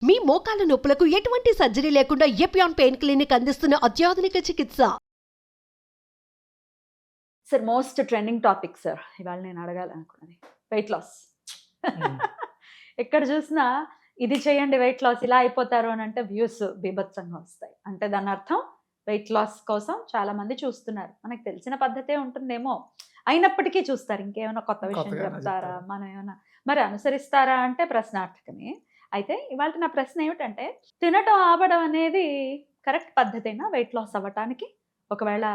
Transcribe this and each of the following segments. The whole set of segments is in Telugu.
మీ మోకాల నొప్పులకు ఎటువంటి సర్జరీ లేకుండా ఎపియాన్ పెయిన్ క్లినిక్ అందిస్తున్న అత్యాధునిక చికిత్స. Sir most trending topic sir ఇవాళ నేను అడగాలనుకున్నది వెయిట్ లాస్. ఎక్కడ చూసినా ఇది చేయండి వెయిట్ లాస్ ఇలా అయిపోతారు అని అంటే వ్యూస్ బీభత్సంగా వస్తాయి. అంటే దాని అర్థం వెయిట్ లాస్ కోసం చాలా మంది చూస్తున్నారు. మనకు తెలిసిన పద్ధతే ఉంటుందేమో, అయినప్పటికీ చూస్తారు. ఇంకేమైనా కొత్త విషయం చెప్తారా, మనం ఏమైనా మరి అనుసరిస్తారా అంటే ప్రశ్నార్థకమే. అయితే ఇవాళ నా ప్రశ్న ఏమిటంటే, తినటం ఆపడం అనేది కరెక్ట్ పద్ధతేనా వెయిట్ లాస్ అవ్వటానికి? ఒకవేళ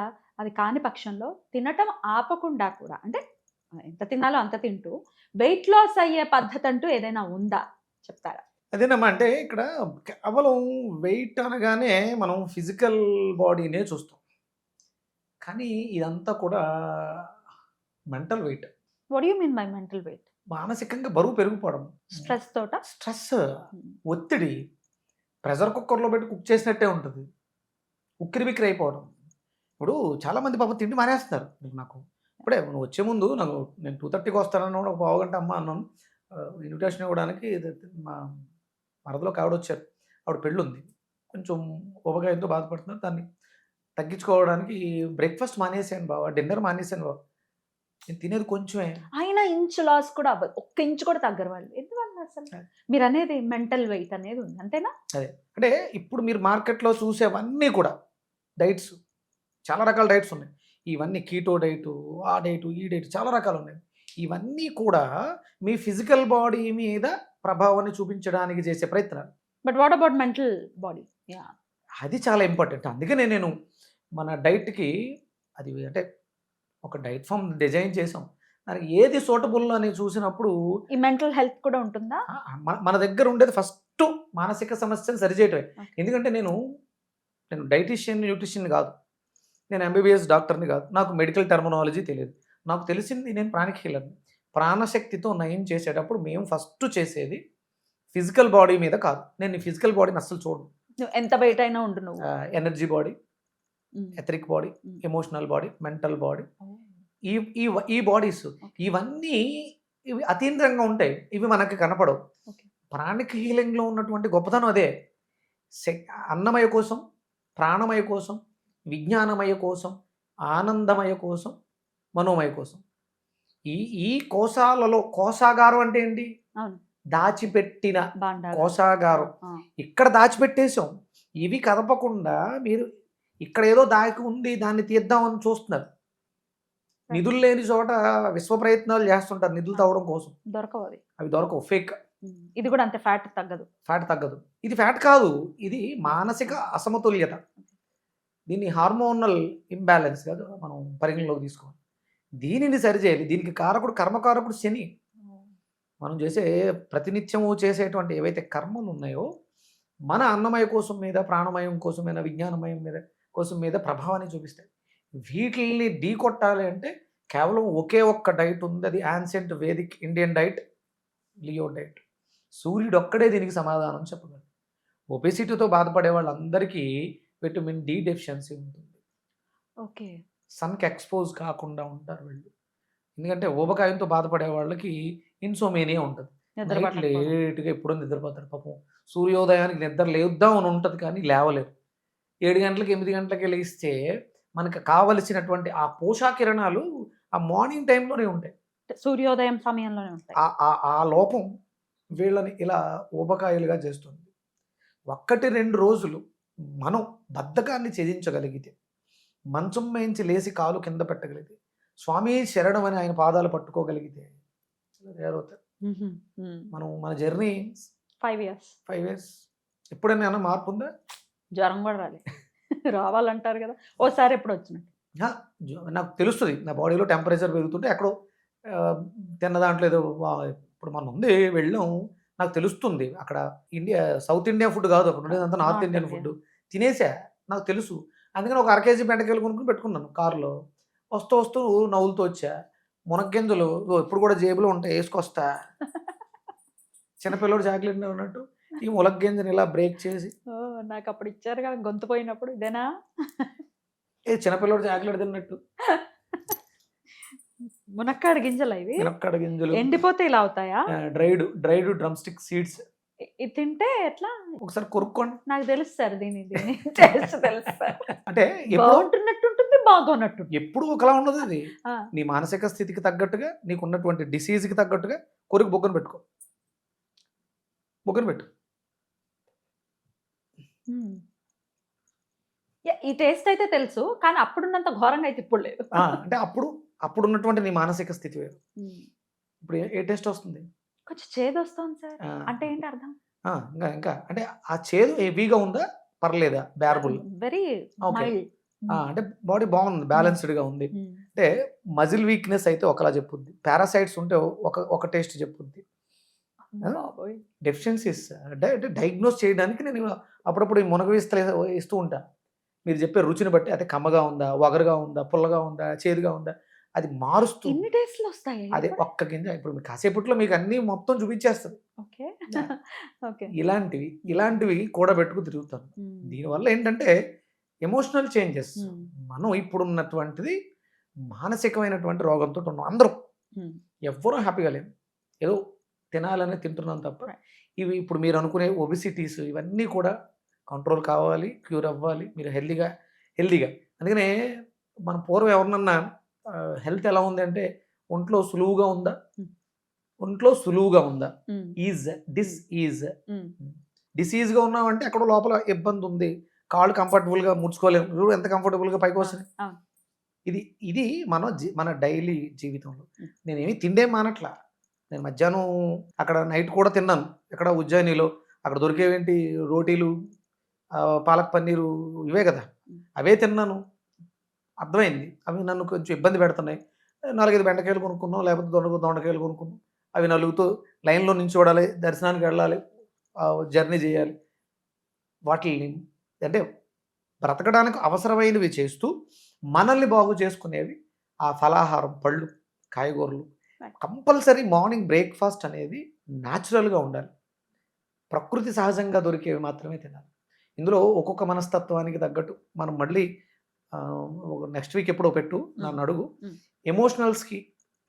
అది కాని పక్షంలో తినటం ఆపకుండా కూడా, అంటే ఎంత తినాలో అంత తింటూ వెయిట్ లాస్ అయ్యే పద్ధతి అంటూ ఏదైనా ఉందా చెప్తారా? అదేనమ్మా, అంటే ఇక్కడ కేవలం వెయిట్ అనగానే మనం ఫిజికల్ బాడీనే చూస్తాం, కానీ ఇదంతా కూడా mental weight. What you mean by mental weight? మానసికంగా బరువు పెరిగిపోవడం, స్ట్రెస్ తోట, స్ట్రెస్, ఒత్తిడి, ప్రెషర్ కుక్కర్లో పెట్టి కుక్ చేసినట్టే ఉంటుంది, ఉక్కిరి బిక్కిరి అయిపోవడం. ఇప్పుడు చాలామంది పాపం తిండి మానేస్తున్నారు. నాకు ఇప్పుడే నువ్వు వచ్చే ముందు నేను 2:30కి వస్తానని కూడా ఒక పావు గంట అమ్మ అన్నాను. ఇన్విటేషన్ ఇవ్వడానికి మా మరదలో ఆవిడ వచ్చారు. ఆవిడ పెళ్ళి ఉంది, కొంచెం ఉపగాయంతో బాధపడుతున్నారు. దాన్ని తగ్గించుకోవడానికి బ్రేక్ఫాస్ట్ మానేసాను బావ, డిన్నర్ మానేసాను బావ. నేను తినేది కొంచెమే. అయినా ఇంచు లాస్ కూడా అవ్వదు, ఒక్క ఇంచు కూడా తగ్గరు వాళ్ళు. ఎందువల్ల అసలు మీరు అనేది మెంటల్ వెయిట్ అనేది ఉంది అంతేనా? అదే అంటే ఇప్పుడు మీరు మార్కెట్లో చూసేవన్నీ కూడా డైట్స్, చాలా రకాల డైట్స్ ఉన్నాయి. ఇవన్నీ కీటో డైటు, ఆ డైటు, ఈ డైట్, చాలా రకాలు ఉన్నాయి. ఇవన్నీ కూడా మీ ఫిజికల్ బాడీ మీద ప్రభావాన్ని చూపించడానికి చేసే ప్రయత్నాలు. But what about mental body? అది చాలా ఇంపార్టెంట్. అందుకనే నేను మన డైట్కి అది అంటే ఒక డైట్ ఫామ్ డిజైన్ చేసాం. దానికి ఏది సూటబుల్ అని చూసినప్పుడు ఈ మెంటల్ హెల్త్ కూడా ఉంటుందా? మన దగ్గర ఉండేది ఫస్ట్ మానసిక సమస్యను సరిచేయటమే. ఎందుకంటే నేను డైటీషియన్, న్యూట్రిషన్ కాదు, నేను ఎంబీబీఎస్ డాక్టర్ని కాదు, నాకు మెడికల్ టెర్మినాలజీ తెలియదు. నాకు తెలిసింది నేను ప్రాణిక్ హీలర్ని. ప్రాణశక్తితో నయం చేసేటప్పుడు మేము ఫస్ట్ చేసేది ఫిజికల్ బాడీ మీద కాదు. నేను ఈ ఫిజికల్ బాడీని అస్సలు చూడను. ఎంత వెయిట్ అయినా ఉండు నువ్వు. Energy body, etheric body, emotional body, mental body, ఈ బాడీస్ ఇవన్నీ ఇవి అతీంద్రంగా ఉంటాయి. ఇవి మనకి కనపడవు. ప్రాణిక్ హీలింగ్లో ఉన్నటువంటి గొప్పతనం అదే. అన్నమయ కోసం, ప్రాణమయ కోసం, విజ్ఞానమయ కోసం, ఆనందమయ కోసం, మనోమయ కోసం. ఈ కోశాలలో, కోశాగారం అంటే ఏంటి? దాచిపెట్టిన కోశాగారం. ఇక్కడ దాచిపెట్టేసాం. ఇవి కదపకుండా మీరు ఇక్కడ ఏదో దాకి ఉంది, దాన్ని తీద్దామని చూస్తున్నారు. నిధులు లేని చోట విశ్వ ప్రయత్నాలు చేస్తుంటారు నిధులు తవ్వడం కోసం. దొరకవు అవి దొరకవు, ఫేక్. ఇది కూడా అంతే, ఫ్యాట్ తగ్గదు. ఇది ఫ్యాట్ కాదు, ఇది మానసిక అసమతుల్యత. దీన్ని హార్మోనల్ ఇంబ్యాలెన్స్ కాదు మనం పరిగణలోకి తీసుకోవాలి. దీనిని సరిచేయాలి. దీనికి కారకుడు, కర్మకారకుడు శని. మనం చేసే ప్రతినిత్యము చేసేటువంటి ఏవైతే కర్మలు ఉన్నాయో మన అన్నమయ కోసం మీద, ప్రాణమయం కోసం మీద, విజ్ఞానమయం మీద కోసం మీద ప్రభావాన్ని చూపిస్తాయి. వీటిని ఢీ కొట్టాలి అంటే కేవలం ఒకే ఒక్క డైట్ ఉంది. అది ancient Vedic Indian diet, Leo diet. సూర్యుడు ఒక్కడే దీనికి సమాధానం చెప్పగలడు. ఒబెసిటీతో బాధపడే వాళ్ళందరికీ విటమిన్ డి డెఫిషియన్సీ ఉంటుంది. ఓకే, సన్కి ఎక్స్పోజ్ కాకుండా ఉంటారు వీళ్ళు. ఎందుకంటే ఊబకాయంతో బాధపడే వాళ్ళకి ఇన్సోమేనియా ఉంటుంది. లేటుగా ఎప్పుడో నిద్రపోతారు పాపం. సూర్యోదయానికి నిద్ర లేద్దాం అని ఉంటుంది కానీ లేవలేరు. 7 గంటలకు 8 గంటలకి లేస్తే మనకు కావలసినటువంటి ఆ పోషాకిరణాలు ఆ మార్నింగ్ టైంలోనే ఉంటాయి, సూర్యోదయం సమయంలోనే ఉంటాయి. ఆ లోపం వీళ్ళని ఇలా ఊబకాయలుగా చేస్తుంది. 1-2 రోజులు మనం బద్ధకాన్ని ఛేదించగలిగితే, మంచం మేంచి లేచి కాలు కింద పెట్టగలిగితే, స్వామి శరణం అని ఆయన పాదాలు పట్టుకోగలిగితే తయారవుతారు. మనం మన జర్నీ 5 ఇయర్స్. ఎప్పుడైనా మార్పు ఉందా? జ్వరం కూడా రావాలంటారు కదా, ఓసారి ఎప్పుడు వచ్చినట్టు నాకు తెలుస్తుంది. నా బాడీలో టెంపరేచర్ పెరుగుతుంటే ఎక్కడో తిన్న దాంట్లో ఏదో ఇప్పుడు మనం ఉంది వెళ్ళాం, నాకు తెలుస్తుంది. అక్కడ సౌత్ ఇండియా ఫుడ్ కాదు, అక్కడ ఉండేదంతా నార్త్ ఇండియన్ ఫుడ్ తినేసా, నాకు తెలుసు. అందుకని ఒక 1 కేజీ బెండకాయలు కొనుక్కుని పెట్టుకున్నాను కారులో. వస్తూ నవ్వులతో వచ్చా. మునగ్గింజలు ఎప్పుడు కూడా జేబులో ఉంటాయి, వేసుకొస్తా. చిన్నపిల్లడు చాక్లెట్ ఉన్నట్టు ఈ ములగ్గింజని ఇలా బ్రేక్ చేసి, నాకు అప్పుడు ఇచ్చారు కదా గొంతు పోయినప్పుడు, ఇదేనా చిన్నపిల్లడు చాక్లెట్ తిన్నట్టు. మునక్కాడ గింజలు ఇవి. మునక్కాడ గింజలు ఎండిపోతే ఇలా అవుతాయా? Dried drum stick seeds. ఇది తింటే ఎట్లా ఒకసారి కొరుక్కోండి. నాకు తెలుసు సార్ దీని దీని టేస్ట్ తెలుసు సార్. అంటే ఎప్పుడు బాగుంటున్నట్టు ఉంటుంది, బాగోనట్టు ఉంటుంది. ఎప్పుడు ఒకలా ఉండదు ఇది. ఆ, నీ మానసిక స్థితికి తగ్గట్టుగా, నీకు ఉన్నటువంటి డిసీజ్కి తగ్గట్టుగా కొరికి బొగ్గను పెట్టుకో. బొగ్గను పెట్టు. ఉమ్. ఈ టేస్ట్ అయితే తెలుసు, కానీ అప్పుడున్నంత ఘోరంగా అయితే ఇప్పుడు లేదు. అంటే అప్పుడు ఉన్నటువంటి నీ మానసిక స్థితి వేరు. ఉమ్. ఇప్పుడు ఏ టేస్ట్ వస్తుంది? కొంచెం చేదు వస్తుంది సార్. ఆ, అంటే ఏంటి అర్థం? ఇంకా అంటే ఆ చేదు హెవీగా ఉందా, పర్లేదా, బేరబుల్? Very Okay. మైల్డ్. అంటే బాడీ బాగుంది, బ్యాలెన్స్డ్గా ఉంది. అంటే మజిల్ వీక్నెస్ అయితే ఒకలా చెప్పుద్ది, పారాసైట్స్ ఉంటే ఒక టేస్ట్ చెప్పుద్ది. బాబోయ్. డెఫిషియన్సీస్ అంటే డయాగ్నోస్ చేయడానికి నేను అప్పుడప్పుడు ఈ మునగ ఇస్తూ ఉంటా. మీరు చెప్పే రుచిని బట్టి అది కమ్మగా ఉందా, వగరుగా ఉందా, పుల్లగా ఉందా, చేదుగా ఉందా, అది మారుస్తూ. ఇన్ని టేస్ట్లు వస్తాయి. అదే ఒక్క గింజ ఇప్పుడు మీకు కాసేపట్లో మీకు అన్నీ మొత్తం చూపించేస్తుంది. ఓకే. ఓకే. ఇలాంటివి కూడబెట్టుకు తిరుగుతాను. దీనివల్ల ఏంటంటే ఎమోషనల్ చేంజెస్. మనం ఇప్పుడు ఉన్నటువంటిది మానసికమైనటువంటి రోగంతో ఉన్నాం అందరూ. ఎవ్వరూ హ్యాపీగా లేము, ఏదో తినాలని తింటున్నాం తప్ప. Right. ఇవి ఇప్పుడు మీరు అనుకునే ఒబిసిటీస్ ఇవన్నీ కూడా కంట్రోల్ కావాలి, క్యూర్ అవ్వాలి, మీరు హెల్దీగా. అందుకనే మన పూర్వం ఎవరినన్నా హెల్త్ ఎలా ఉంది అంటే ఒంట్లో సులువుగా ఉందా, ఈజ్ డిసీజ్గా ఉన్నామంటే అక్కడ లోపల ఇబ్బంది ఉంది, కాళ్ళు కంఫర్టబుల్గా ముడుచుకోలేము, చూడు ఎంత కంఫర్టబుల్గా పైకి వస్తుంది. ఇది మన డైలీ జీవితంలో. నేనేమి తిండేం మానట్లా. నేను మధ్యాహ్నం అక్కడ నైట్ కూడా తిన్నాను, ఎక్కడ ఉజ్జయినిలో. అక్కడ దొరికేవేంటి రోటీలు, పాలక్ పన్నీరు, ఇవే కదా, అవే తిన్నాను. అర్థమైంది అవి నన్ను కొంచెం ఇబ్బంది పెడుతున్నాయి. 4-5 బెండకాయలు కొనుక్కున్నాం, లేకపోతే దొండకాయలు కొనుక్కున్నాం. అవి నలుగుతూ లైన్లో నించోడాలి, దర్శనానికి వెళ్ళాలి, జర్నీ చేయాలి. వాటిని అంటే బ్రతకడానికి అవసరమైనవి చేస్తూ మనల్ని బాగు చేసుకునేవి ఆ ఫలాహారం, పళ్ళు, కాయగూరలు. కంపల్సరీ మార్నింగ్ బ్రేక్ఫాస్ట్ అనేది న్యాచురల్గా ఉండాలి, ప్రకృతి సహజంగా దొరికేవి మాత్రమే తినాలి. ఇందులో ఒక్కొక్క మనస్తత్వానికి తగ్గట్టు మనం మళ్ళీ నెక్స్ట్ వీక్ ఎప్పుడో పెట్టు నన్ను అడుగు.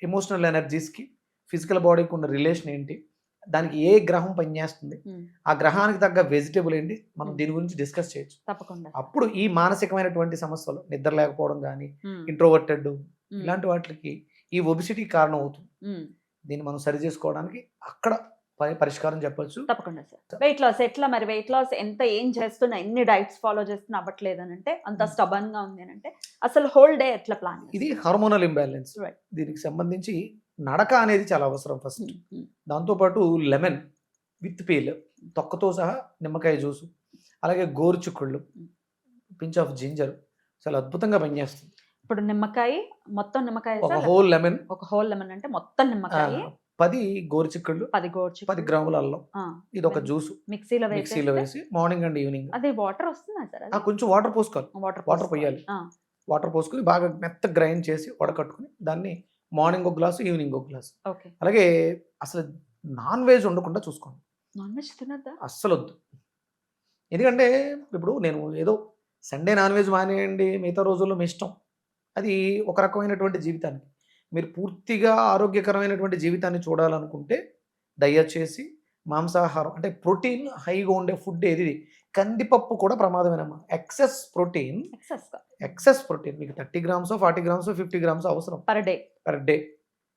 ఎమోషనల్ ఎనర్జీస్కి ఫిజికల్ బాడీకి ఉన్న రిలేషన్ ఏంటి, దానికి ఏ గ్రహం పనిచేస్తుంది, ఆ గ్రహానికి తగ్గ వెజిటేబుల్ ఏంటి, మనం దీని గురించి డిస్కస్ చేయొచ్చు తప్పకుండా. అప్పుడు ఈ మానసికమైనటువంటి సమస్యలు, నిద్ర లేకపోవడం కానీ, ఇంట్రోవర్టెడ్, ఇలాంటి వాటికి ఈ ఒబిసిటీ కారణం అవుతుంది. దీన్ని మనం సరి చేసుకోవడానికి అక్కడ పరిష్కారం చెప్పొచ్చు. తప్పకుండా సార్. వెయిట్ లాస్ ఎట్లా మరి? వెయిట్ లాస్ ఏం చేస్తున్నా, ఎన్ని డైట్స్ ఫాలో చేస్తున్నా అవ్వట్లేదు అని అంటే, అంత స్టబన్ గా ఉంది అని అంటే, అసలు హోల్ డే ఎట్లా ప్లాన్? ఇది హార్మోనల్ ఇంబ్యాలెన్స్. Right. దీనికి సంబంధించి నడక అనేది చాలా అవసరం ఫస్ట్. దాంతోపాటు లెమన్ విత్ పీల్, తొక్కతో సహా నిమ్మకాయ జ్యూసు, అలాగే గోరుచిక్కుళ్ళు, పించ్ ఆఫ్ జింజర్ చాలా అద్భుతంగా పనిచేస్తుంది. ఇప్పుడు నిమ్మకాయ, మొత్తం నిమ్మకాయ, ఒక హోల్ లెమన్ అంటే మొత్తం నిమ్మకాయ, 10 గోరుచిక్కుళ్ళు, 10 గ్రాముల అల్లం, ఇది ఒక జ్యూసు మిక్సీలో వేసి మార్నింగ్ అండ్ ఈవినింగ్. అదే వాటర్ వస్తుందా సార్? కొంచెం వాటర్ పోసుకోవాలి, వాటర్ పోయాలి. వాటర్ పోసుకుని బాగా మెత్త గ్రైండ్ చేసి వడకట్టుకుని దాన్ని మార్నింగ్ ఒక గ్లాసు, ఈవినింగ్ ఒక గ్లాసు. అలాగే అసలు నాన్ వెజ్ ఉండకుండా చూసుకోండి. నాన్ వెజ్ తినద్దా? అస్సలు వద్దు. ఎందుకంటే ఇప్పుడు నేను ఏదో సండే నాన్ వెజ్ మానేయండి, మిగతా రోజుల్లో మీ ఇష్టం, అది ఒక రకమైనటువంటి జీవితానికి. మీరు పూర్తిగా ఆరోగ్యకరమైనటువంటి జీవితాన్ని చూడాలనుకుంటే దయచేసి మాంసాహారం, అంటే ప్రోటీన్ హైగా ఉండే ఫుడ్ ఏది, కందిపప్పు కూడా ప్రమాదమేనమ్మా. ఎక్సెస్ ప్రోటీన్ మీకు 30 గ్రామ్స్, 40 గ్రామ్స్, 50 గ్రామ్స్ అవసరం పర్ డే.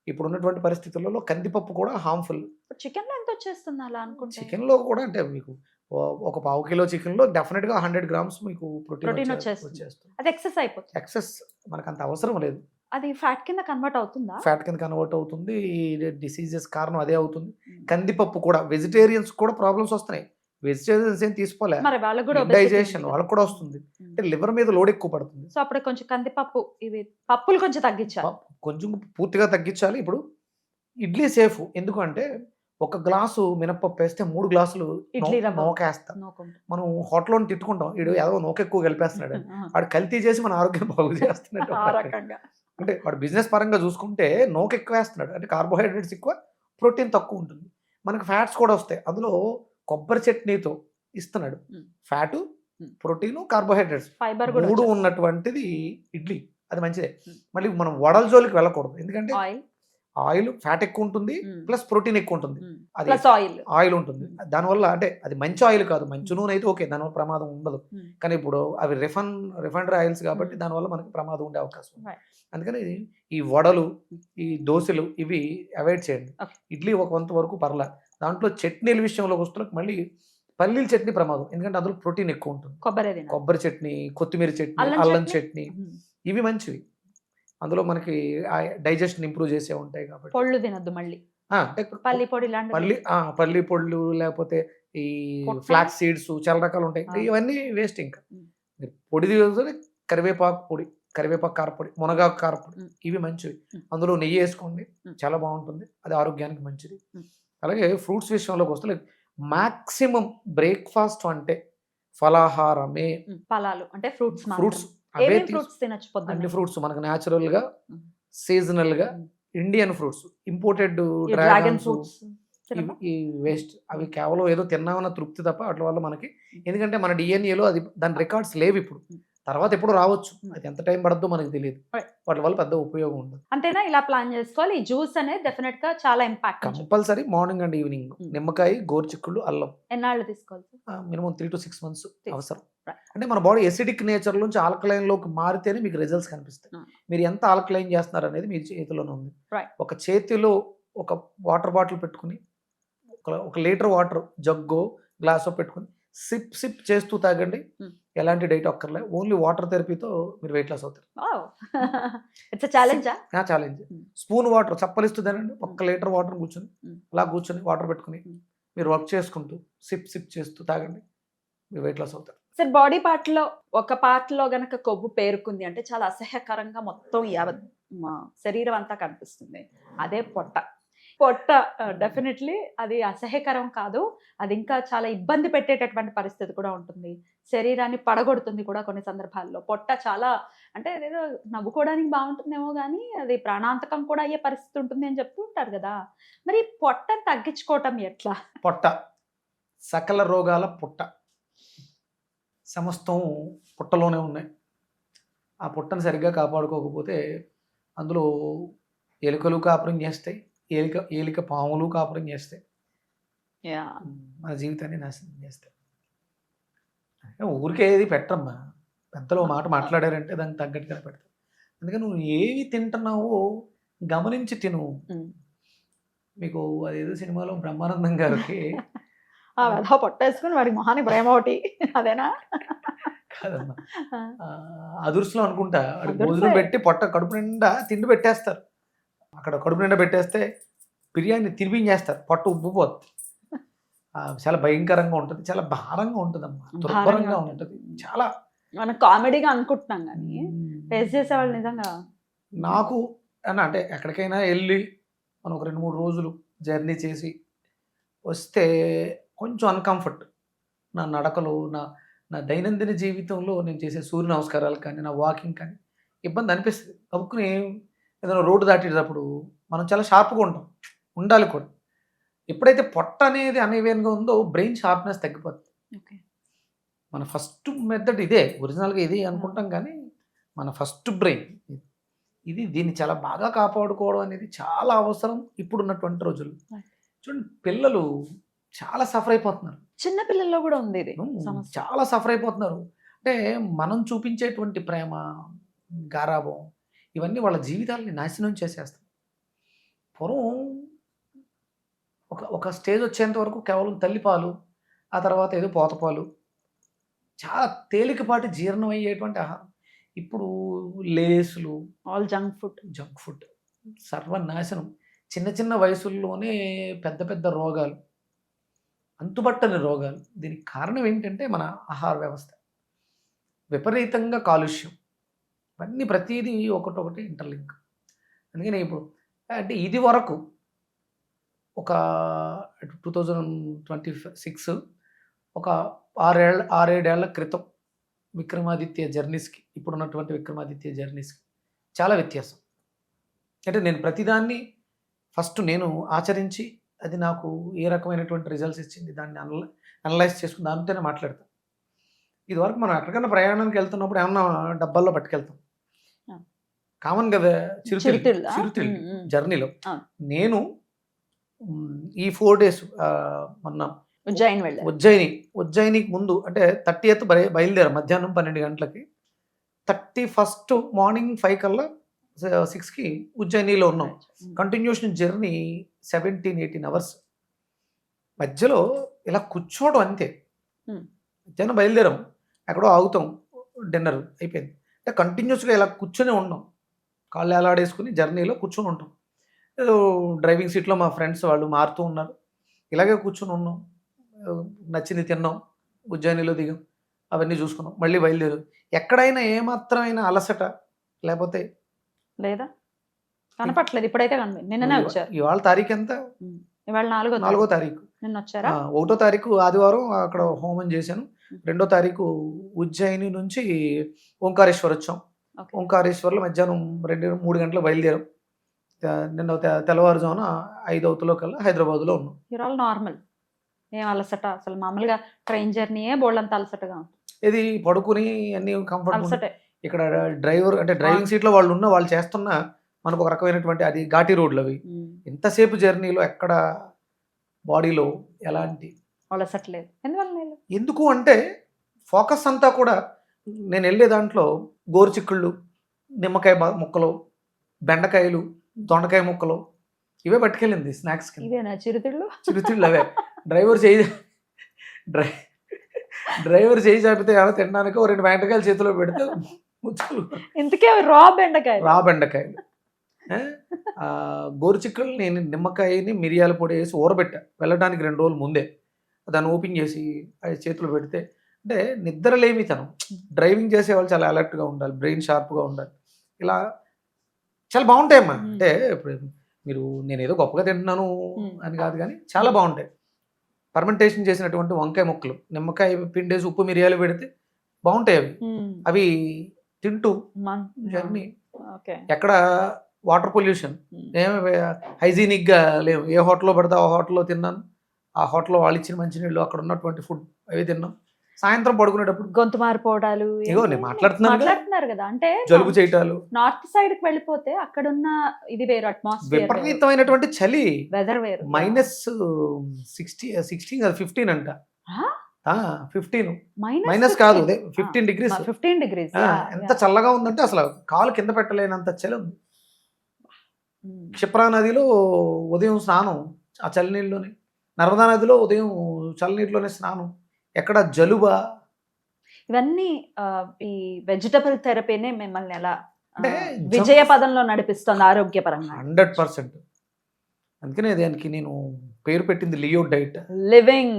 ఇప్పుడు ఉన్నటువంటి పరిస్థితులలో కందిపప్పు కూడా హార్మ్ఫుల్. చికెన్ లో ఎంత వచ్చేస్తుంది అలా అనుకుంటే? చికెన్ లో కూడా అంటే మీకు ఒక 1/2 కిలో చికెన్ లో డెఫినెట్ గా 100 గ్రామ్స్ మీకు ప్రోటీన్ వచ్చేస్తుంది. అది ఎక్సెస్ అయిపోతుంది. ఎక్సెస్ మనకు అంత అవసరం లేదు. అది ఫ్యాట్ కింద కన్వర్ట్ అవుతుందా? ఫ్యాట్ కింద కన్వర్ట్ అవుతుంది. డిసీజెస్ కారణం అదే అవుతుంది. కందిపప్పు కూడా వెజిటేరియన్స్ కూడా ప్రాబ్లమ్స్ వస్తున్నాయి. వెజిటేరియన్స్ ఏం తీసుకోలే, డైజెషన్ వాళ్ళకి కూడా వస్తుంది. అంటే లివర్ మీద లోడ్ ఎక్కువ పడుతుంది. సో అప్పుడు కొంచెం కందిపప్పు, ఇవి పప్పులు కొంచెం తగ్గించాలి, కొంచెం పూర్తిగా తగ్గించాలి. ఇప్పుడు ఇడ్లీ సేఫ్, ఎందుకంటే 1 గ్లాసు మినపప్పు వేస్తే 3 గ్లాసులు నోకేస్తాం. మనం హోటల్లో తిట్టుకుంటాం, వీడు ఏదో నోక ఎక్కువ కలిపేస్తున్నాడు, వాడు కల్తీ చేసి మన ఆరోగ్యం బాగు చేస్తున్నాడు. అంటే వాడు బిజినెస్ పరంగా చూసుకుంటే నోక ఎక్కువ వేస్తున్నాడు, అంటే కార్బోహైడ్రేట్స్ ఎక్కువ, ప్రోటీన్ తక్కువ ఉంటుంది. మనకు ఫ్యాట్స్ కూడా వస్తాయి. అందులో కొబ్బరి చట్నీతో ఇస్తున్నాడు, ఫ్యాటు, ప్రోటీన్, కార్బోహైడ్రేట్స్ 3 ఉన్నటువంటిది ఇడ్లీ, అది మంచిదే. మళ్ళీ మనం వడల జోలికి వెళ్ళకూడదు, ఎందుకంటే ఆయిల్ ఫ్యాట్ ఎక్కువ ఉంటుంది, ప్లస్ ప్రోటీన్ ఎక్కువ ఉంటుంది, అది ప్లస్ ఆయిల్. ఆయిల్ ఉంటుంది. దానివల్ల అంటే అది మంచి ఆయిల్ కాదు, మంచి నూనె అయితే ఓకే, దానివల్ల ప్రమాదం ఉండదు. కానీ ఇప్పుడు అవి రిఫైనరీ ఆయిల్స్ కాబట్టి దానివల్ల మనకి ప్రమాదం ఉండే అవకాశం ఉంది. Right. అందుకని ఈ వడలు, ఈ దోశలు ఇవి అవాయిడ్ చేయండి. Okay. ఇడ్లీ ఒక వంతు వరకు పర్లా. దాంట్లో చట్నీల విషయంలోకి వస్తున్న మళ్ళీ పల్లీల చట్నీ ప్రమాదం, ఎందుకంటే అందులో ప్రోటీన్ ఎక్కువ ఉంటుంది. కొబ్బరి తినాలి. కొబ్బరి చట్నీ, కొత్తిమీర చట్నీ, అల్లం అల్లం చట్నీ? చట్నీ ఇవి మంచివి. అందులో మనకి డైజెషన్ ఇంప్రూవ్ చేసే ఉంటాయి కాబట్టి. పొళ్ళు తినద్దు మళ్ళీ. అంటే పల్లి పొడి ఇలాంటివి. పల్లి పొళ్ళు, లేకపోతే ఈ పొట్ట? ఫ్లాక్స్ సీడ్స్ చాలా రకాలు ఉంటాయి. ఇవన్నీ వేస్ట్. ఇంకా మీరు పొడి తీసుకొని కరివేపాకు పొడి, కరివేపాకు కారపొడి, మునగాకు కారపొడి ఇవి మంచివి. అందులో నెయ్యి వేసుకోండి, చాలా బాగుంటుంది, అది ఆరోగ్యానికి మంచిది. అలాగే ఫ్రూట్స్ విషయంలోకి వస్తే మాక్సిమం బ్రేక్ఫాస్ట్ అంటే ఫలాహారమే. ఫలాలు అంటే ఫ్రూట్స్. ఫ్రూట్స్ అవే ఫ్రూట్స్ తినొచ్చు అన్ని పొద్దున్న. ఫ్రూట్స్ మనకు న్యాచురల్ గా, సీజనల్ గా, Indian fruits. Imported dragon dragons fruits. ఈ వేస్ట్. అవి కేవలం ఏదో తిన్నామన్న తృప్తి తప్ప వాటి వల్ల మనకి, ఎందుకంటే మన డిఎన్ఏలో అది దాని రికార్డ్స్ లేవు ఇప్పుడు. తర్వాత ఎప్పుడు రావచ్చు, అది ఎంత టైం పడద్దో మనకి తెలియదు. Right. వాటి వల్ల పెద్ద ఉపయోగం ఉండదు. అంతేనా? ఇలా ప్లాన్ చేసుకోవాలి. ఈ జ్యూస్ అనేది డెఫినెట్ గా చాలా impact. Compulsory morning and evening నిమ్మకాయ, గోరుచిక్కుళ్ళు, అల్లం ఎన్నాళ్ళు తీసుకోవాలి? మినిమం 3 to 6 months అవసరం. Right. అంటే మన బాడీ ఎసిడిక్ నేచర్ నుంచి ఆల్కలైన్ లోకి మారితేనే మీకు రిజల్ట్స్ కనిపిస్తాయి. మీరు ఎంత ఆల్కలైన్ చేస్తున్నారు అనేది మీ చేతిలోనే ఉంది. Right. ఒక చేతిలో ఒక వాటర్ బాటిల్ పెట్టుకుని, ఒక లీటర్ వాటర్ జగ్గో గ్లాసో పెట్టుకుని సిప్ చేస్తూ తాగండి. ఎలాంటి డైట్ అక్కర్లే, ఓన్లీ వాటర్ థెరపీతో మీరు వెయిట్ లాస్ అవుతారు. ఇట్స్ ఛాలెంజా? ఛాలెంజ్. స్పూన్ వాటర్ చప్పలిస్తుందేనండి, 1 లీటర్ వాటర్ కూర్చొని అలా కూర్చొని వాటర్ పెట్టుకుని మీరు వర్క్ చేసుకుంటూ సిప్ చేస్తూ తాగండి, మీరు వెయిట్ లాస్ అవుతారు. సార్, బాడీ పార్ట్ లో ఒక పార్ట్ లో గనక కొవ్వు పేరుకుంది అంటే చాలా అసహ్యకరంగా మొత్తం మా శరీరం అంతా కనిపిస్తుంది. అదే పొట్ట. డెఫినెట్లీ అది అసహ్యకరం కాదు, అది ఇంకా చాలా ఇబ్బంది పెట్టేటటువంటి పరిస్థితి కూడా ఉంటుంది. శరీరాన్ని పడగొడుతుంది కూడా కొన్ని సందర్భాల్లో. పొట్ట చాలా అంటే అదేదో నవ్వుకోవడానికి బాగుంటుందేమో కానీ అది ప్రాణాంతకం కూడా అయ్యే పరిస్థితి ఉంటుంది అని చెప్తూ ఉంటారు కదా. మరి పొట్టను తగ్గించుకోవటం ఎట్లా? పొట్ట సకల రోగాల పుట్ట, సమస్తం పుట్టలోనే ఉన్నాయి. ఆ పుట్టను సరిగ్గా కాపాడుకోకపోతే అందులో ఎలుకలు కాపురం చేస్తాయి, ఏలిక పాములు కాపురం చేస్తాయి, మన జీవితాన్ని నాశనం చేస్తాయి. ఊరికే ఏది పెట్టమ్మా, పెద్దలు మాట మాట్లాడారంటే దానికి తగ్గట్టుగా పెడతారు. అందుకని నువ్వు ఏవి తింటున్నావో గమనించి తిను. మీకు అదేదో సినిమాలో బ్రహ్మానందం గారికి పొట్ట వేసుకుని వాడి మొహాన్ని ప్రేమ ఒకటి అదేనా? కాదమ్మా, అదుర్సులో అనుకుంటా వాడికి భోజనం పెట్టి పొట్ట కడుపు నిండా తిండి పెట్టేస్తారు. అక్కడ కడుపు నిండా పెట్టేస్తే బిర్యానీ తినిపించేస్తారు, పొట్ట ఉబ్బిపోతుంది. చాలా భయంకరంగా ఉంటుంది, చాలా భారంగా ఉంటుంది అమ్మా, దుర్భరంగా ఉంటుంది. చాలా మనం కామెడీగా అనుకుంటున్నాం కానీ టేస్ట్ చేసేవాళ్ళు నిజంగా. నాకు అంటే ఎక్కడికైనా వెళ్ళి మనం ఒక 2-3 రోజులు జర్నీ చేసి వస్తే కొంచెం అన్కంఫర్ట్, నా నడకలు, నా దైనందిన జీవితంలో నేను చేసే సూర్య నమస్కారాలు కానీ, నా వాకింగ్ కానీ ఇబ్బంది అనిపిస్తుంది. కప్పుకుని ఏదైనా రోడ్డు దాటేటప్పుడు మనం చాలా షార్ప్గా ఉండాలి కూడా. ఎప్పుడైతే పొట్ట అనేది అనేవేన్గా ఉందో బ్రెయిన్ షార్ప్నెస్ తగ్గిపోతుంది. మన ఫస్ట్ మెథడ్ ఇదే, ఒరిజినల్గా ఇది అనుకుంటాం కానీ మన ఫస్ట్ బ్రెయిన్ ఇది. దీన్ని చాలా బాగా కాపాడుకోవడం అనేది చాలా అవసరం ఇప్పుడున్నటువంటి రోజుల్లో. చూడండి, పిల్లలు చాలా సఫర్ అయిపోతున్నారు. చిన్న పిల్లల్లో కూడా ఉంది ఇది చాలా సఫర్ అయిపోతున్నారు. అంటే మనం చూపించేటువంటి ప్రేమ, గారాబం ఇవన్నీ వాళ్ళ జీవితాలని నాశనం చేసేస్తాయి. పూర్వం ఒక స్టేజ్ వచ్చేంత వరకు కేవలం తల్లిపాలు, ఆ తర్వాత ఏదో పోతపాలు, చాలా తేలికపాటి జీర్ణం అయ్యేటువంటి ఆహారం. ఇప్పుడు లేసులు, ఆల్ జంక్ ఫుడ్ సర్వనాశనం. చిన్న వయసుల్లోనే పెద్ద రోగాలు, అంతుబట్టని రోగాలు. దీనికి కారణం ఏంటంటే మన ఆహార వ్యవస్థ, విపరీతంగా కాలుష్యం, ఇవన్నీ ప్రతిదీ ఒకటొకటి ఇంటర్లింక్. అందుకని ఇప్పుడు అంటే ఇది వరకు ఒక 2026 ఒక 6-7 ఏళ్ల క్రితం విక్రమాదిత్య జర్నీస్కి ఇప్పుడున్నటువంటి విక్రమాదిత్య జర్నీస్కి చాలా వ్యత్యాసం. అంటే నేను ప్రతిదాన్ని ఫస్ట్ నేను ఆచరించి అది నాకు ఏ రకమైనటువంటి రిజల్ట్స్ ఇచ్చింది దాన్ని అనలైజ్ చేసుకుని దానితోనే మాట్లాడతాను. ఇదివరకు మనం ఎక్కడికైనా ప్రయాణానికి వెళ్తున్నప్పుడు ఏమన్నా డబ్బాల్లో పట్టుకెళ్తాం, కామన్ కదా చిరుతిళ్ళు చిరుతిళ్ళా? చిరుతిళ్ళు ఉమ్, ఉమ్. జర్నీలో. ఆ. నేను ఈ 4 days మొన్న ఉజ్జయిని వెళ్ళారు. ఉజ్జయినికి ముందు అంటే 30th బయలుదేరాం మధ్యాహ్నం 12 గంటలకి. 31st మార్నింగ్ 5 కల్లా 6కి ఉజ్జయినిలో ఉన్నాం. Continuation journey 17-18 hours. మధ్యలో ఇలా కూర్చోవడం అంతే. Hmm. మధ్యాహ్నం బయలుదేరాం, ఎక్కడో ఆగుతాం, డిన్నర్ అయిపోయింది. అంటే కంటిన్యూస్గా ఇలా కూర్చొని ఉన్నాం, కాళ్ళు ఎలాడేసుకుని జర్నీలో కూర్చొని ఉంటాం. ఏదో డ్రైవింగ్ సీట్లో మా ఫ్రెండ్స్ వాళ్ళు మారుతూ ఉన్నారు, ఇలాగే కూర్చొని ఉన్నాం. నచ్చింది తిన్నాం, ఉజ్జయినిలో దిగాం, అవన్నీ చూసుకున్నాం, మళ్ళీ బయలుదేరాం. ఎక్కడైనా ఏమాత్రమైన అలసట లేకపోతే లేదా కనపట్లేదు ఇప్పుడైతే నిన్ననే వచ్చారు. ఇవాళ తారీఖు ఎంత? ఇవాళ 4వ తారీఖు. నిన్న వచ్చారా? 1వ తారీఖు ఆదివారం అక్కడ హోమం చేశాను. 2వ తారీఖు ఉజ్జయిని నుంచి ఓంకారేశ్వర్ వచ్చాం. ఓంకారేశ్వర్లో మధ్యాహ్నం 2-3 గంటలకు బయలుదేరాం. నిన్న తెల్లవారుజామున 5 అవుతులో కల్లా హైదరాబాద్లో ఉన్నాం. ఇవాళ నార్మల్, ఏం అలసట అసలు? మామూలుగా ట్రైన్ జర్నీయే బోల్డంత అలసటగా ఉంటుంది. ఇది పడుకుని అన్ని కంఫర్ట్. అలసటే. ఇక్కడ డ్రైవర్ అంటే డ్రైవింగ్ సీట్లో వాళ్ళు చేస్తున్న మనకు ఒక రకమైనటువంటి అది ఘాటీ రోడ్లు అవి. ఎంతసేపు జర్నీలో ఎక్కడ బాడీలో ఎలాంటి అలసట్లేదు. ఎందువల్ల? ఎందుకు అంటే ఫోకస్ అంతా కూడా నేను వెళ్ళే దాంట్లో గోరుచిక్కుళ్ళు, నిమ్మకాయ ముక్కలు, బెండకాయలు, దొండకాయ ముక్కలు ఇవే పట్టుకెళ్ళింది స్నాక్స్ కింద. ఇవేనా చిరుతిళ్ళు? చిరుతిళ్ళు అవే. డ్రైవర్ చేయి చాపితే ఏమైనా తినడానికి 2 బెండకాయలు చేతిలో పెడితే ఇంతకే రా బెండకాయలు. గోరుచిక్కుళ్ళు నేను నిమ్మకాయని మిరియాల పొడి వేసి ఊరబెట్టా వెళ్ళడానికి 2 రోజుల ముందే. దాన్ని ఓపెన్ చేసి అది చేతిలో పెడితే అంటే నిద్రలేమితనం. డ్రైవింగ్ చేసేవాళ్ళు చాలా అలర్ట్గా ఉండాలి, బ్రెయిన్ షార్ప్గా ఉండాలి. ఇలా చాలా బాగుంటాయమ్మా. అంటే ఇప్పుడు మీరు నేను ఏదో గొప్పగా తింటున్నాను అని కాదు, కానీ చాలా బాగుంటాయి. ఫర్మెంటేషన్ చేసినటువంటి వంకాయ ముక్కలు, నిమ్మకాయ పిండేసి ఉప్పు మిరియాలు పెడితే బాగుంటాయి అవి. అవి తింటూ జర్నీ ఎక్కడ వాటర్ పొల్యూషన్ ఏమి హైజీనిక్గా లేవు. ఏ హోటల్లో పడితే ఆ హోటల్లో తిన్నాను, ఆ హోటల్లో వాళ్ళు ఇచ్చిన మంచినీళ్ళు, అక్కడ ఉన్నటువంటి ఫుడ్ అవి తిన్నాం. సాయంత్రం పడుకునేటప్పుడు గొంతు మారిపోవడాలు, ఇగో నేను మాట్లాడుతున్నారు కదా, అంటే జలుబు చేయటాలు. నార్త్ సైడ్ కి వెళ్ళిపోతే అక్కడున్న ఇది వేరు, అట్మాస్ఫియర్ విపరీతమైనటువంటి చలి, వెదర్ వేరు. -15 అంట. 15 మైనస్ కాదు, 15 degrees. 15 degrees. ఎంత చల్లగా ఉందంటే అసలు కాలు కింద పెట్టలేనంత చలి ఉంది. క్షిప్రా నదిలో ఉదయం స్నానం ఆ చలినీళ్ళలోనే, నర్మదా నదిలో ఉదయం చల్లనీటిలోనే స్నానం. ఎక్కడ జలుబా? ఇవన్నీ ఈ వెజిటబుల్ థెరపీనే మిమ్మల్ని ఎలా అంటే విజయ పదంలో నడిపిస్తుంది ఆరోగ్యపరంగా? 100%. అందుకనే దానికి నేను పేరు పెట్టింది Leo diet, living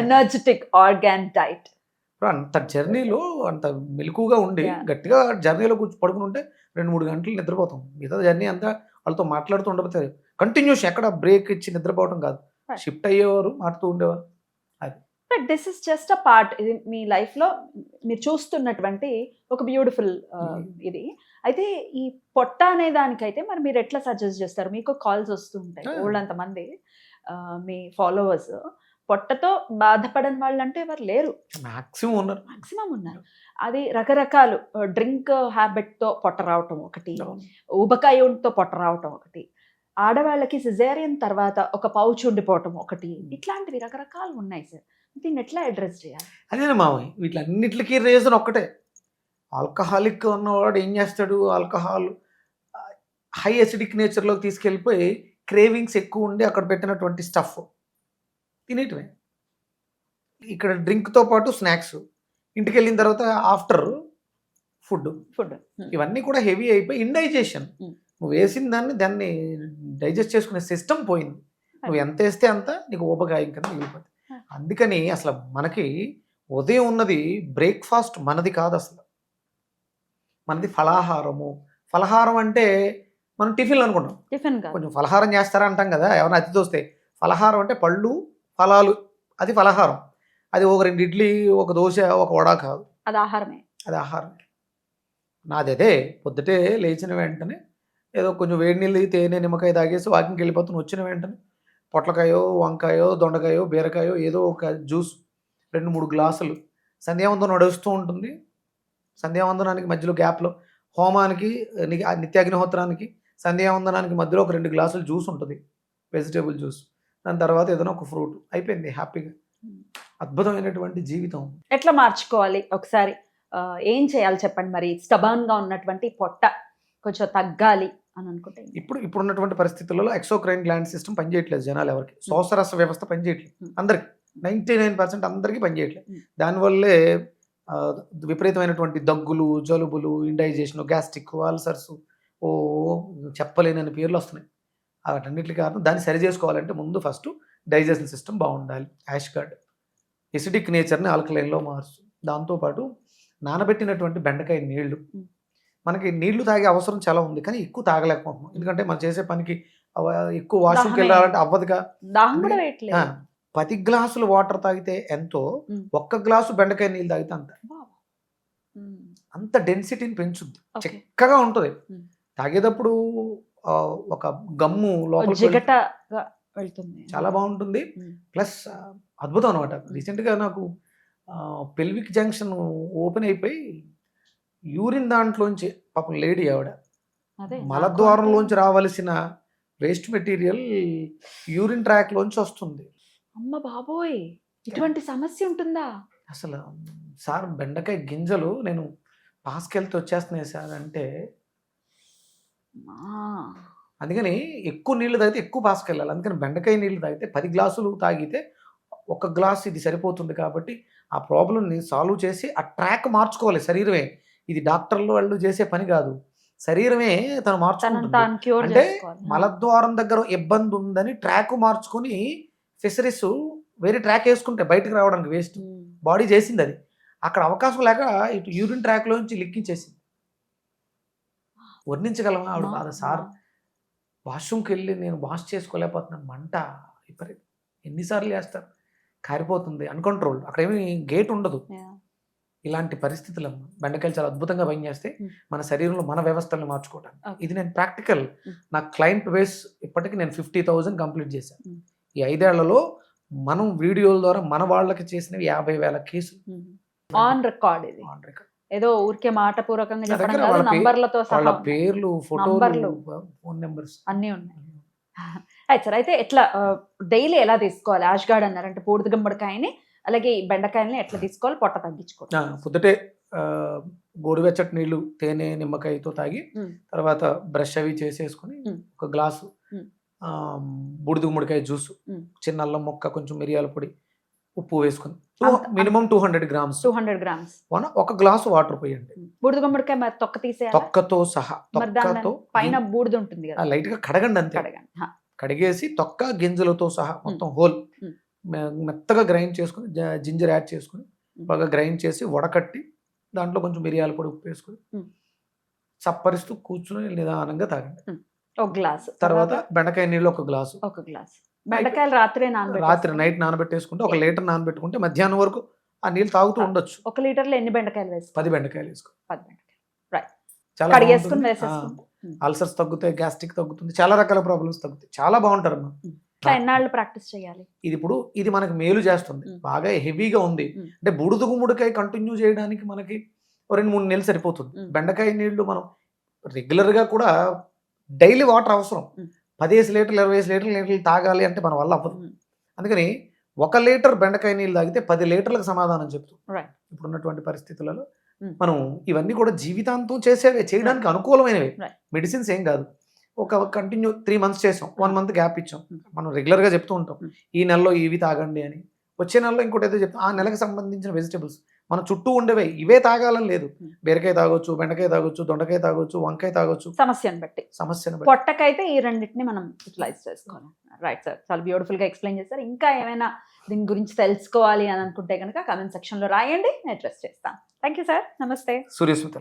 energetic organ diet. అంత జర్నీలో అంత మెలకుగా ఉండి గట్టిగా జర్నీలో పడుకుని ఉంటే 2-3 గంటలు నిద్రపోతాం. మిగతా జర్నీ అంతా వాళ్ళతో మాట్లాడుతూ ఉండబోతారు. కంటిన్యూస్ ఎక్కడ బ్రేక్ ఇచ్చి నిద్రపోవడం కాదు, షిఫ్ట్ అయ్యేవారు, మారుతూ ఉండేవారు. But this is just a part. ఇది మీ లైఫ్ లో మీరు చూస్తున్నటువంటి ఒక బ్యూటిఫుల్ ఇది. అయితే ఈ పొట్ట అనే దానికైతే మరి మీరు ఎట్లా సజెస్ట్ చేస్తారు? మీకు కాల్స్ వస్తూ ఉంటాయి ఊళ్ళంత మంది మీ ఫాలోవర్స్, పొట్టతో బాధపడని వాళ్ళు అంటే ఎవరు లేరు, మాక్సిమం ఉన్నారు. అది రకరకాలు డ్రింక్ హ్యాబిట్ తో పొట్ట రావటం ఒకటి, ఊబకాయంతో పొట్ట రావటం ఒకటి, ఆడవాళ్ళకి సిజేరియన్ తర్వాత ఒక పౌచ్ ఉండిపోవటం ఒకటి, ఇట్లాంటివి రకరకాలు ఉన్నాయి సార్. దీన్ని ఎట్లా అడ్రస్ చేయాలి? అదేనా మామయ్య, వీటిలన్నిటికీ రీజన్ ఒక్కటే. ఆల్కహాలిక్ ఉన్నవాడు ఏం చేస్తాడు, ఆల్కహాల్ హై అసిడిక్ నేచర్లోకి తీసుకెళ్ళిపోయి క్రేవింగ్స్ ఎక్కువ ఉండి అక్కడ పెట్టినటువంటి స్టఫ్ తినేటివే. ఇక్కడ డ్రింక్తో పాటు స్నాక్స్, ఇంటికి వెళ్ళిన తర్వాత ఆఫ్టర్ ఫుడ్, ఇవన్నీ కూడా హెవీ అయిపోయి ఇండైజెషన్. నువ్వు వేసిన దాన్ని డైజెస్ట్ చేసుకునే సిస్టమ్ పోయింది. నువ్వు ఎంత వేస్తే అంత నీకు ఊబకాయం కింద మిగిలిపోతుంది. అందుకని అసలు మనకి ఉదయం ఉన్నది బ్రేక్ఫాస్ట్ మనది కాదు, అసలు మనది ఫలాహారము. ఫలహారం అంటే మనం టిఫిన్లు అనుకుంటాం, కొంచెం ఫలహారం చేస్తారా అంటాం కదా ఎవరైనా అతిథి వస్తే. ఫలహారం అంటే పళ్ళు ఫలాలు, అది ఫలహారం. అది ఒక 2 ఇడ్లీ, ఒక దోశ, ఒక వడ కాదు, అది ఆహారమే. నాది అదే. పొద్దుటే లేచిన వెంటనే ఏదో కొంచెం వేడి నీళ్ళు, తేనె, నిమ్మకాయ తాగేసి వాకింగ్కి వెళ్ళిపోతాను. వచ్చిన వెంటనే పొట్లకాయో, వంకాయో, దొండకాయో, బీరకాయో ఏదో ఒక జ్యూస్, 2-3 గ్లాసులు. సంధ్యావందనం నడుస్తూ ఉంటుంది. సంధ్యావందనానికి మధ్యలో గ్యాప్లో హోమానికి నిత్యాగ్నిహోత్రానికి సంధ్యావందనానికి మధ్యలో ఒక 2 గ్లాసులు జ్యూస్ ఉంటుంది, వెజిటేబుల్ జ్యూస్. దాని తర్వాత ఏదైనా ఒక ఫ్రూట్, అయిపోయింది హ్యాపీగా. అద్భుతమైనటువంటి జీవితం. ఎట్లా మార్చుకోవాలి ఒకసారి ఏం చేయాలి చెప్పండి మరి? స్టబర్న్ గా ఉన్నటువంటి పొట్ట కొంచెం తగ్గాలి అని అనుకుంటే ఇప్పుడు ఉన్నటువంటి పరిస్థితులలో ఎక్సోక్రైన్ గ్లాండ్ సిస్టమ్ పనిచేయట్లేదు జనాలు ఎవరికి. శ్వాసరస వ్యవస్థ పనిచేయట్లేదు అందరికి, 99% అందరికీ పనిచేయట్లేదు. దానివల్లే విపరీతమైనటువంటి దగ్గులు, జలుబులు, ఇండైజేషన్, గ్యాస్ట్రిక్, అల్సర్స్, ఓ చెప్పలేనని పేర్లు వస్తున్నాయి. వాటన్నిటికి కారణం దాన్ని సరి చేసుకోవాలంటే ముందు ఫస్ట్ డైజెషన్ సిస్టమ్ బాగుండాలి. యాష్ గార్డ్ ఎసిడిక్ నేచర్ని ఆల్కలైన్లో మార్చు. దాంతోపాటు నానబెట్టినటువంటి బెండకాయ నీళ్లు, మనకి నీళ్లు తాగే అవసరం చాలా ఉంది కానీ ఎక్కువ తాగలేకపోతున్నాం. ఎందుకంటే మనం చేసే పనికి ఎక్కువ వాష్రూమ్కి వెళ్ళాలంటే అవ్వదుగా. 10 గ్లాసులు వాటర్ తాగితే ఎంతో, 1 గ్లాసు బెండకాయ నీళ్ళు తాగితే అంత డెన్సిటీని పెంచుద్ది, చిక్కగా ఉంటుంది. తాగేటప్పుడు ఒక గమ్ము లోపల చాలా బాగుంటుంది. ప్లస్ అద్భుతం అనమాట. రీసెంట్గా నాకు పెల్విక్ జంక్షన్ ఓపెన్ అయిపోయి యూరిన్ దాంట్లోంచి, పాపం లేడీ ఆవిడ, మలద్వారంలోంచి రావాల్సిన వేస్ట్ మెటీరియల్ యూరిన్ ట్రాక్ లోంచి వస్తుంది. అమ్మ బాబోయ్, ఇటువంటి సమస్య ఉంటుందా? అసలు సార్ బెండకాయ గింజలు నేను పాస్కెళ్తే వచ్చేస్తున్నాయి సార్ అంటే, అందుకని ఎక్కువ నీళ్లు తాగితే ఎక్కువ పాస్కెళ్ళాలి. అందుకని బెండకాయ నీళ్లు తాగితే 10 గ్లాసులు తాగితే 1 గ్లాస్ ఇది సరిపోతుంది. కాబట్టి ఆ ప్రాబ్లంని సాల్వ్ చేసి ఆ ట్రాక్ మార్చుకోవాలి శరీరమే. ఇది డాక్టర్లు వాళ్ళు చేసే పని కాదు, శరీరమే తను మార్చుకుంటుంది. అంటే మలద్వారం దగ్గర ఇబ్బంది ఉందని ట్రాక్ మార్చుకుని ఫిషరీస్ వేరే ట్రాక్ వేసుకుంటే బయటకు రావడానికి వేస్ట్, బాడీ చేసింది అది. అక్కడ అవకాశం లేక ఇటు యూరిన్ ట్రాక్ లోంచి లిక్కించేసింది. వర్ణించగలమా ఆవిడ బాధ? సార్ వాష్రూమ్కి వెళ్ళి నేను వాష్ చేసుకోలేకపోతున్నాను, మంట విపరీతం, ఎన్నిసార్లు చేస్తారు, కారిపోతుంది, అన్కంట్రోల్, అక్కడ ఏమి గేట్ ఉండదు. ఇలాంటి పరిస్థితులు బెండకాయలు చాలా అద్భుతంగా పనిచేస్తే మన శరీరంలో మన వ్యవస్థలను మార్చుకోవడానికి. ఇది నేను ప్రాక్టికల్, నా క్లయింట్ బేస్ ఇప్పటికి నేను 50,000 కంప్లీట్ చేశాను. ఈ 5 ఏళ్లలో మనం వీడియోల ద్వారా మన వాళ్ళకి చేసినవి 50,000 కేసులు ఆన్ రికార్డ్. ఇది ఏదో ఊరికే మాట పూర్వకంగా చెప్పడం కాదు, వాళ్ళ నంబర్లతో సహా పేర్లు, ఫోటోలు, ఫోన్ నెంబర్స్ అన్నీ ఉన్నాయి. అయితే సార్, అయితే ఎట్లా డైలీ ఎలా తీసుకోవాలి? యాష్ గార్డ్ అన్నారంటే బూడిద గుమ్మడికాయని, అలాగే ఈ బెండకాయలని ఎట్లా తీసుకోవాలి పొట్ట తగ్గించుకోవాలి? పొద్దుటే గోరువెచ్చటి నీళ్లు తేనె నిమ్మకాయతో తాగి తర్వాత బ్రష్ అవి చేసేసుకుని 1 గ్లాసు బూడిద గుమ్మడికాయ జ్యూసు, చిన్న అల్లం ముక్క, కొంచెం మిరియాల పొడి, ఉప్పు వేసుకుని మినిమం 200 గ్రామ్స్ 1 గ్లాసు వాటర్ పోయండి. బూడిద గుమ్మడికాయ మరి తొక్క తీసే, తొక్కతో సహా, తొక్కతో పైన బూడిద ఉంటుంది కదా, లైట్ గా కడగండి అంతే. కడిగేసి తొక్క గింజలతో సహా మొత్తం హోల్ మెత్తగా గ్రైండ్ చేసుకుని, జింజర్ యాడ్ చేసుకుని బాగా గ్రైండ్ చేసి వడకట్టి దాంట్లో కొంచెం మిరియాల పొడి, ఉప్పు వేసుకుని చప్పరిస్తూ కూర్చుని నిదానంగా తాగండి. 1 గ్లాసు. తర్వాత బెండకాయ నీళ్ళు 1 గ్లాసు. 1 గ్లాసు బెండకాయలు రాత్రి నైట్ నానబెట్టేసుకుంటే 1 లీటర్ నానబెట్టుకుంటే మధ్యాహ్నం వరకు ఆ నీళ్ళు తాగుతూ ఉండొచ్చు. 1 లీటర్లో ఎన్ని బెండకాయలు వేసుకో? 10 బెండకాయలు వేసుకో. 10 బెండకాయలు చాలా అల్సర్స్ తగ్గుతాయి, గ్యాస్ట్రిక్ తగ్గుతుంది, చాలా రకాల ప్రాబ్లమ్స్ తగ్గుతాయి. చాలా బాగుంటారమ్మా. ఎన్నాళ్ళు ప్రాక్టీస్ చేయాలి? ఇది మనకు మేలు చేస్తుంది. బాగా హెవీగా ఉంది అంటే బూడిద గుమ్మడికాయ కంటిన్యూ చేయడానికి మనకి 2-3 నెలలు సరిపోతుంది. బెండకాయ నీళ్లు మనం రెగ్యులర్ గా కూడా డైలీ వాటర్ అవసరం. 15 లీటర్లు 20 లీటర్లు తాగాలి అంటే మన వల్ల అవ్వదు. అందుకని 1 లీటర్ బెండకాయ నీళ్ళు తాగితే 10 లీటర్లకు సమాధానం చెప్తాం. ఇప్పుడున్నటువంటి పరిస్థితులలో మనం ఇవన్నీ కూడా జీవితాంతం చేయడానికి అనుకూలమైనవి, మెడిసిన్స్ ఏం కాదు. ఒక కంటిన్యూ 3 months చేసాం, 1 month గ్యాప్ ఇచ్చాం. మనం రెగ్యులర్గా చెప్తూ ఉంటాం ఈ నెలలో ఇవి తాగండి అని, వచ్చే నెలలో ఇంకోటి ఏదో చెప్తాం. ఆ నెలకు సంబంధించిన వెజిటబుల్స్ మన చుట్టూ ఉండేవే, ఇవే తాగాలని లేదు. బీరకాయ తాగొచ్చు, బెండకాయ తాగొచ్చు, దొండకాయ తాగొచ్చు, వంకాయ తాగొచ్చు, సమస్యను బట్టి. పొట్టకైతే ఈ రెండింటిని మనం యూటిలైజ్ చేసుకోవాలి. రైట్ సార్, చాలా బ్యూటిఫుల్ గా ఎక్స్ప్లెయిన్ చేస్తారు. ఇంకా ఏమైనా దీని గురించి తెలుసుకోవాలి అని అనుకుంటే కనుక కామెంట్ సెక్షన్ లో రాయండి, నేను అడ్రస్ చేస్తాను. థ్యాంక్ యూ సార్, నమస్తే. సూర్యస్మిత.